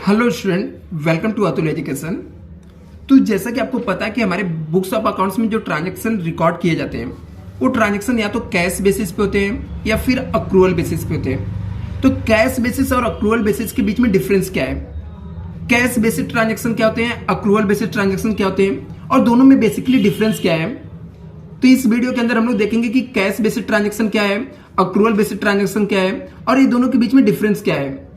Hello student, welcome to Atul education. तो जैसा कि आपको पता है कि हमारे बुक्स ऑफ अकाउंट्स में जो ट्रांजैक्शन रिकॉर्ड किए जाते हैं वो ट्रांजैक्शन या तो कैश बेसिस पे होते हैं या फिर अक्रूवल बेसिस पे होते हैं। तो कैश बेसिस और अक्रूवल बेसिस के बीच में डिफरेंस क्या है, कैश बेसिस ट्रांजैक्शन क्या होते हैं, अक्रूवल बेसिस ट्रांजैक्शन क्या होते हैं और दोनों में बेसिकली डिफरेंस क्या है। तो इस वीडियो के अंदर हम लोग देखेंगे कि कैश बेसिस ट्रांजैक्शन क्या है, अक्रूवल बेसिस ट्रांजैक्शन क्या है और ये दोनों के बीच में डिफरेंस क्या है।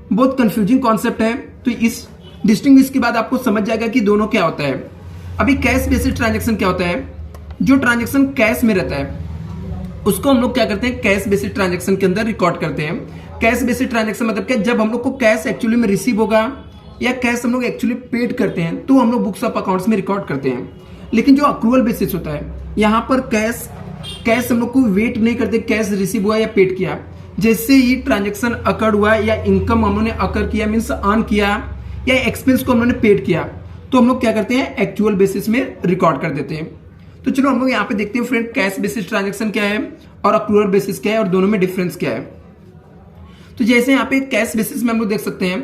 बहुत कंफ्यूजिंग कॉन्सेप्ट है, तो इस डिस्टिंग्विश के बाद आपको समझ जाएगा कि दोनों क्या होता है। अभी कैश बेसिस ट्रांजैक्शन क्या होता है, जो ट्रांजैक्शन कैश में रहता है उसको हम लोग क्या करते हैं, कैश बेसिस ट्रांजैक्शन के अंदर रिकॉर्ड करते हैं। कैश बेसिस ट्रांजैक्शन मतलब क्या, जब हम लोग को कैश एक्चुअली में रिसीव होगा या कैश हम लोग एक्चुअली पेड करते हैं तो हम लोग बुक्स ऑफ अकाउंट्स में रिकॉर्ड करते हैं। लेकिन जो अक्रूवल बेसिस होता है, यहाँ पर कैश हम लोग को वेट नहीं करते, कैश रिसीव हुआ या पेड किया, जैसे ही ट्रांजैक्शन अकर हुआ या इनकम हमने अकर किया मीन्स अर्न किया या एक्सपेंस को हमने पेड किया तो हम लोग क्या करते हैं, एक्चुअल बेसिस में रिकॉर्ड कर देते हैं। तो चलो हम लोग यहाँ पे देखते हैं फ्रेंड, कैश बेसिस ट्रांजैक्शन क्या है और अक्रूवल बेसिस क्या है और दोनों में डिफरेंस क्या है। तो जैसे यहाँ पे कैश बेसिस में हम लोग देख सकते हैं,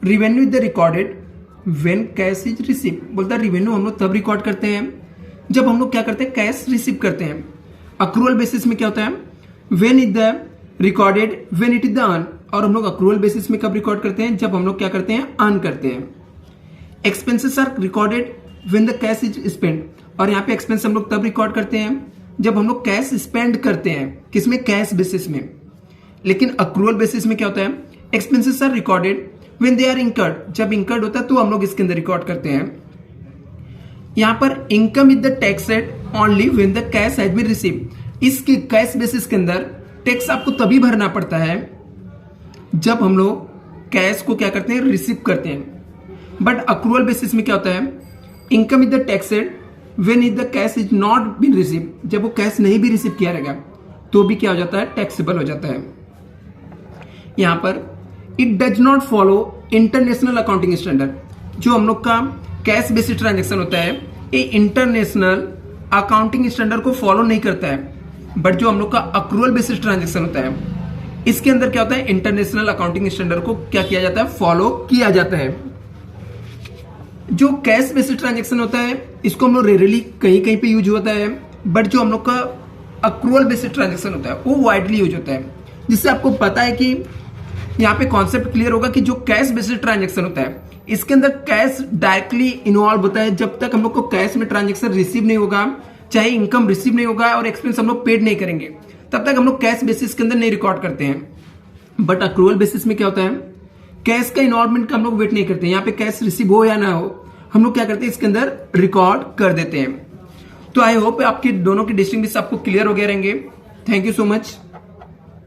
revenue is the recorded when cash is receive. बोलता है रिवेन्यू हम लोग तब रिकॉर्ड करते हैं जब हम लोग क्या करते हैं, कैश रिसीव करते हैं। अक्रूवल बेसिस में क्या होता है, when is the recorded when it is the earn, और हम लोग अक्रूवल बेसिस में कब रिकॉर्ड करते हैं, जब हम लोग क्या करते हैं, अर्न करते हैं। Expenses are recorded when the cash is spend, और यहाँ पे एक्सपेंस हम लोग तब रिकॉर्ड करते हैं जब हम लोग कैश स्पेंड करते हैं, किसमें, कैश बेसिस में। लेकिन अक्रूवल बेसिस में क्या होता है, expenses are recorded when they are incurred, जब इंकर्ड होता है तो हम लोग इसके अंदर रिकॉर्ड करते हैं। यहाँ पर income is the tax rate only when the cash has been receive, इसके कैश बेसिस के अंदर टैक्स आपको तभी भरना पड़ता है जब हम लोग कैश को क्या करते हैं, रिसीव करते हैं। बट अक्रूवल बेसिस में क्या होता है, income is the tax rate when is the cash is not been receive, जब वो कैश नहीं भी रिसीव किया रहेगा तो भी क्या हो जाता है, टैक्सेबल हो जाता है। यहां पर it does not follow international accounting standard, जो हम लोग का कैश बेसिस ट्रांजैक्शन होता है ये इंटरनेशनल अकाउंटिंग स्टैंडर्ड को फॉलो नहीं करता है। बट जो हम लोग का अक्रूवल बेसिस ट्रांजैक्शन होता है इसके अंदर क्या होता है, इंटरनेशनल अकाउंटिंग स्टैंडर्ड को क्या किया जाता है, फॉलो किया जाता है। जो कैश बेसिस ट्रांजैक्शन होता है इसको हम लोग रेयरली कहीं कहीं पे यूज होता है, बट जो हम लोग का अक्रूवल बेसिस ट्रांजैक्शन होता है वो वाइडली यूज होता है। जिससे आपको पता है कि यहाँ पे कॉन्सेप्ट क्लियर होगा कि जो कैश बेसिस ट्रांजैक्शन होता है इसके अंदर कैश डायरेक्टली इन्वॉल्व होता है। जब तक हम लोग को कैश में ट्रांजैक्शन रिसीव नहीं होगा, चाहे इनकम रिसीव नहीं होगा और एक्सपेंस हम लोग पेड नहीं करेंगे, तब तक हम लोग कैश बेसिस के अंदर नहीं रिकॉर्ड करते हैं। बट अक्रूवल बेसिस में क्या होता है, कैश का इन्वॉल्वमेंट का हम लोग वेट नहीं करते, यहाँ पे कैश रिसीव हो या ना हो हम लोग क्या करते हैं, इसके अंदर रिकॉर्ड कर देते हैं। तो आई होप आपके दोनों के डिस्टिंग्विश आपको क्लियर हो गए रहेंगे। Thank you so much.